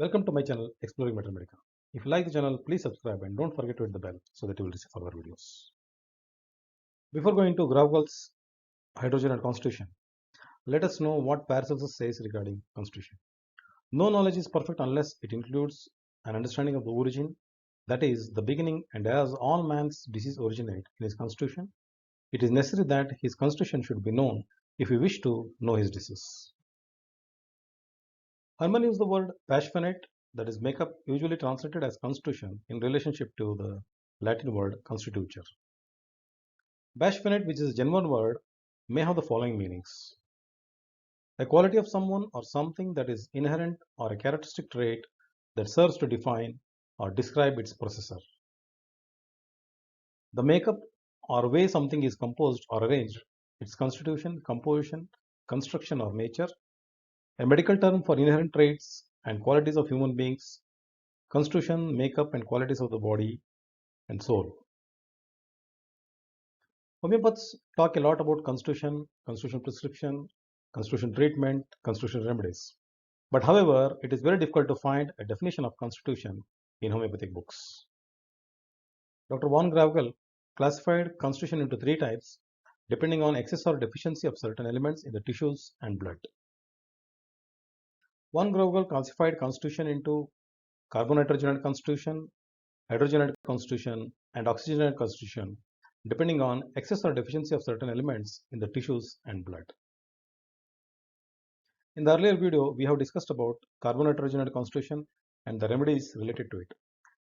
Welcome to my channel Exploring Mater Medica. If you like the channel, please subscribe and don't forget to hit the bell so that you will receive further videos. Before going to Gravkal's hydrogen and constitution, let us know what Paracelsus says regarding constitution. No knowledge is perfect unless it includes an understanding of the origin, that is, the beginning, and as all man's disease originate in his constitution, it is necessary that his constitution should be known if we wish to know his disease. Hermann used the word passionate, that is makeup, usually translated as constitution, in relationship to the Latin word constituture. Passionate, which is a German word, may have the following meanings: a quality of someone or something that is inherent or a characteristic trait that serves to define or describe its possessor. The makeup or way something is composed or arranged, its constitution, composition, construction, or nature. A medical term for inherent traits and qualities of human beings, constitution, makeup, and qualities of the body and soul. Homeopaths talk a lot about constitution, constitution prescription, constitution treatment, constitution remedies. But however, it is very difficult to find a definition of constitution in homeopathic books. Dr. von Gravkel classified constitution into three types depending on excess or deficiency of certain elements in the tissues and blood. Von Gravkel classified constitution into carbon-nitrogenated constitution, hydrogenated constitution, and oxygenated constitution depending on excess or deficiency of certain elements in the tissues and blood. In the earlier video, we have discussed about carbon-nitrogenated constitution and the remedies related to it.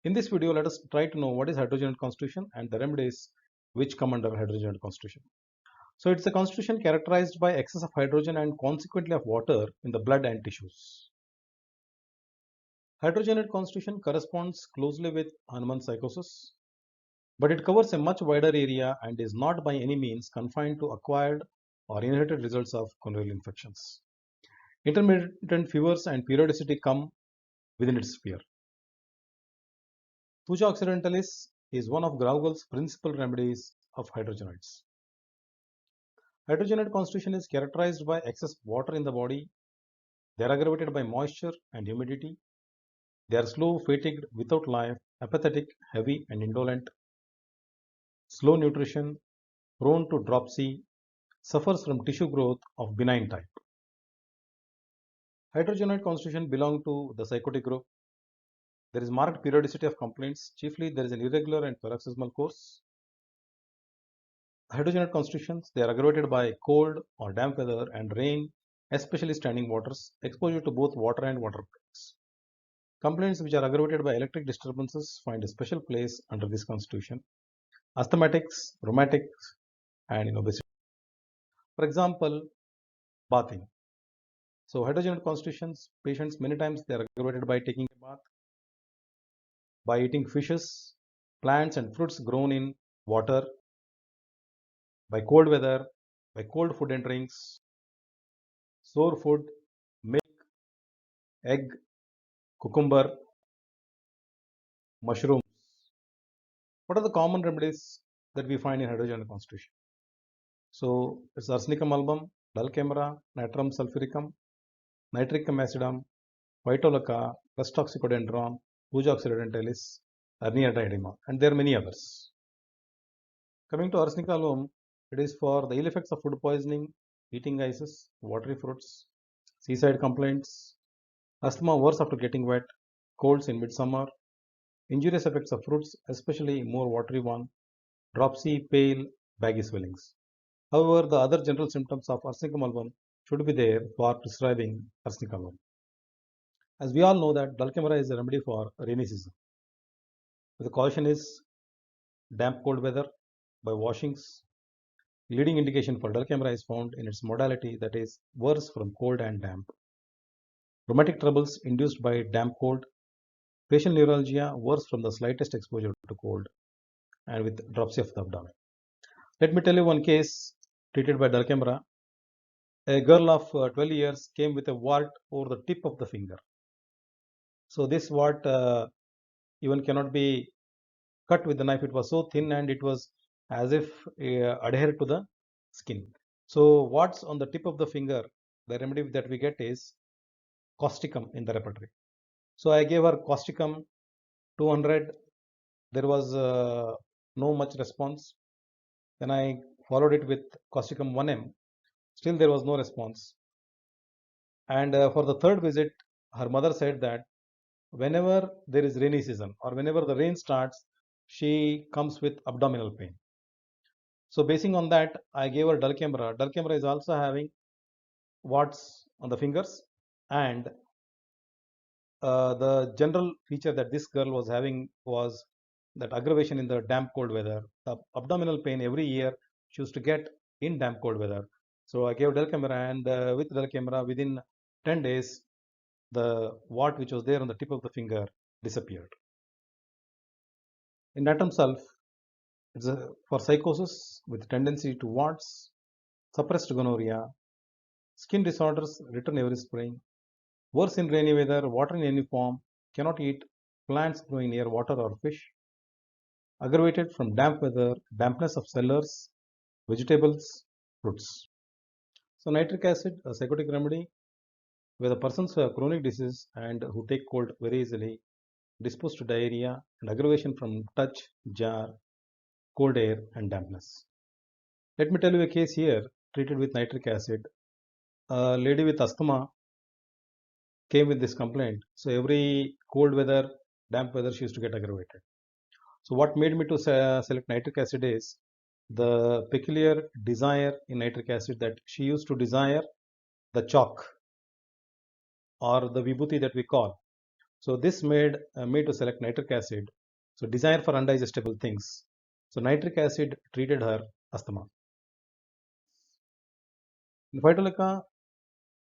In this video, let us try to know what is hydrogenated constitution and the remedies which come under hydrogenated constitution. So it's a constitution characterized by excess of hydrogen and consequently of water in the blood and tissues. Hydrogenated constitution corresponds closely with Hahnemann psychosis, but it covers a much wider area and is not by any means confined to acquired or inherited results of gonorrheal infections. Intermittent fevers and periodicity come within its sphere. Thuja occidentalis is one of Gravkel's principal remedies of hydrogenites. Hydrogenated constitution is characterized by excess water in the body. They are aggravated by moisture and humidity. They are slow, fatigued, without life, apathetic, heavy, and indolent. Slow nutrition, prone to dropsy, suffers from tissue growth of benign type. Hydrogenated constitution belong to the psychotic group. There is marked periodicity of complaints. Chiefly, there is an irregular and paroxysmal course. Hydrogenated constitutions, they are aggravated by cold or damp weather and rain, especially standing waters, exposure to both water and water products. Complaints which are aggravated by electric disturbances find a special place under this constitution. Asthmatics, rheumatics, and obesity. For example, bathing. So hydrogenated constitutions, patients many times they are aggravated by taking a bath, by eating fishes, plants and fruits grown in water, by cold weather, by cold food and drinks, sour food, milk, egg, cucumber, mushrooms. What are the common remedies that we find in hydrogenated constitution? So it's arsenicum album, dulcamara, natrum sulfuricum, nitricum acidum, Phytolacca, plus toxicodendron, Thuja occidentalis, Herniata edema, and there are many others. Coming to arsenic album, it is for the ill effects of food poisoning, eating ices, watery fruits, seaside complaints, asthma worse after getting wet, colds in midsummer, injurious effects of fruits, especially more watery one, dropsy, pale, baggy swellings. However, the other general symptoms of arsenicum album should be there for prescribing arsenic album. As we all know that dulcamara is a remedy for rainy season. The caution is damp cold weather by washings. Leading indication for dulcamara is found in its modality, that is worse from cold and damp. Rheumatic troubles induced by damp cold. Facial neuralgia worse from the slightest exposure to cold and with dropsy of the abdomen. Let me tell you one case treated by dulcamara. A girl of 12 years came with a wart over the tip of the finger. So this wart even cannot be cut with the knife. It was so thin and it was as if adhered to the skin. So what's on the tip of the finger, the remedy that we get is causticum in the repertory. So I gave her causticum 200. There was no much response. Then I followed it with causticum 1m. Still there was no response. And for the third visit, her mother said that whenever there is rainy season or whenever the rain starts, she comes with abdominal pain. So basing on that, I gave her Dulcamera. Dulcamera is also having warts on the fingers, and the general feature that this girl was having was that aggravation in the damp cold weather. The abdominal pain every year she used to get in damp cold weather. So I gave Dulcamera, and with Dulcamera, within 10 days, the wart which was there on the tip of the finger disappeared. In Natrem sulf, it's for psychosis with tendency to warts, suppressed gonorrhea, skin disorders return every spring, worse in rainy weather, water in any form, cannot eat plants growing near water or fish, aggravated from damp weather, dampness of cellars, vegetables, fruits. So nitric acid, a psychotic remedy, where the persons who have chronic disease and who take cold very easily, disposed to diarrhea and aggravation from touch, jar, cold air, and dampness. Let me tell you a case here treated with nitric acid. A lady with asthma came with this complaint. So every cold weather, damp weather, she used to get aggravated. So what made me to select nitric acid is the peculiar desire in nitric acid that she used to desire the chalk or the vibhuti that we call. So this made me to select nitric acid. So desire for undigestible things. So nitric acid treated her asthma. In Phytoleuca,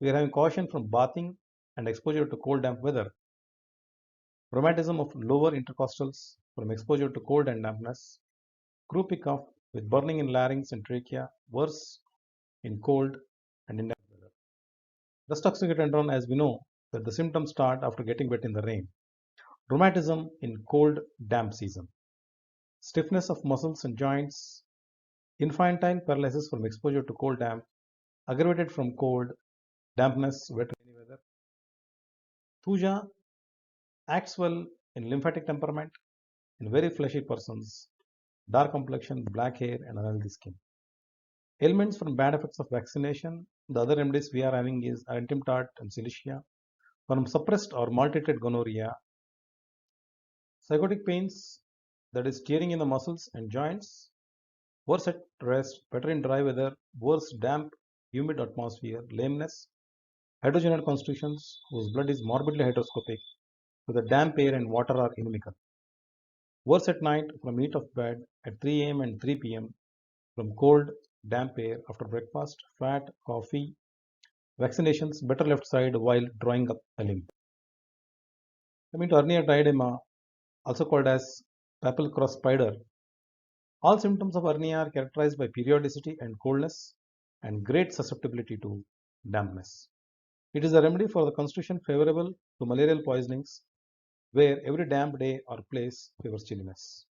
we are having caution from bathing and exposure to cold damp weather. Rheumatism of lower intercostals from exposure to cold and dampness. Croup cough with burning in larynx and trachea, worse in cold and in damp weather. Rust oxycodendron, as we know, that the symptoms start after getting wet in the rain. Rheumatism in cold, damp season. Stiffness of muscles and joints. Infantile paralysis from exposure to cold, damp. Aggravated from cold, dampness, wet, rainy weather. Thuja acts well in lymphatic temperament, in very fleshy persons, dark complexion, black hair, and unhealthy skin. Ailments from bad effects of vaccination. The other remedies we are having is Artemtat and Cilicia. From suppressed or maltreated gonorrhea. Psychotic pains, that is tearing in the muscles and joints. Worse at rest, better in dry weather, worse damp, humid atmosphere, lameness. Hydrogenate constitutions whose blood is morbidly hydroscopic, with the damp air and water are inimical. Worse at night from heat of bed at 3 am and 3 pm, from cold, damp air after breakfast, fat, coffee. Vaccinations better left side while drawing up a limb. Coming to hernia diadema, also called as papal cross spider. All symptoms of hernia are characterized by periodicity and coldness and great susceptibility to dampness. It is a remedy for the constitution favorable to malarial poisonings, where every damp day or place favors chilliness.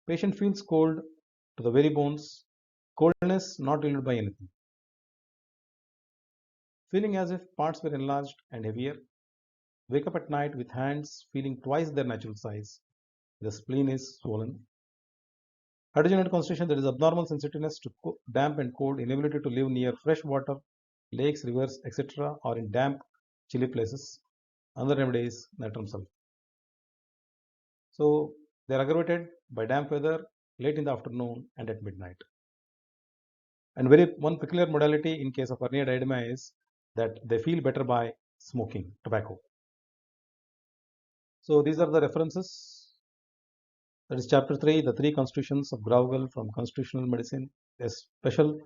Patient feels cold to the very bones, coldness not relieved by anything. Feeling as if parts were enlarged and heavier. Wake up at night with hands feeling twice their natural size. The spleen is swollen. Hydrogenate constitution, that is abnormal sensitiveness to damp and cold, inability to live near fresh water, lakes, rivers, etc., or in damp, chilly places. Another remedy is natrum sulf. So they are aggravated by damp weather late in the afternoon and at midnight. And one peculiar modality in case of hernia diadema is that they feel better by smoking tobacco. So these are the references. That is chapter 3, the three constitutions of Graugal from constitutional medicine. A special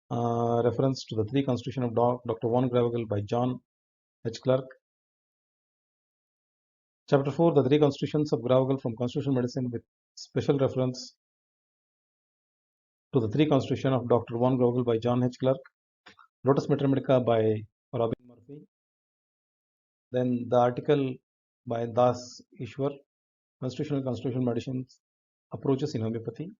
reference to the three constitution of Dr. von Graugal by John H. Clark. Chapter 4, the three constitutions of Graugal from constitutional medicine with special reference to the three constitution of Dr. von Graugal by John H. Clark. Lotus Mater Medica by Robin Murphy. Then the article by Das Ishwar, constitutional medicines approaches in homeopathy.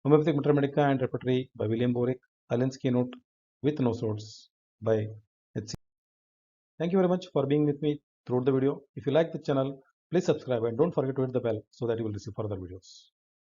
Homeopathic Mater Medica and Repertory by William Borick. Allen's Keynote with No Source by H.C. Thank you very much for being with me throughout the video. If you like the channel, please subscribe and don't forget to hit the bell so that you will receive further videos.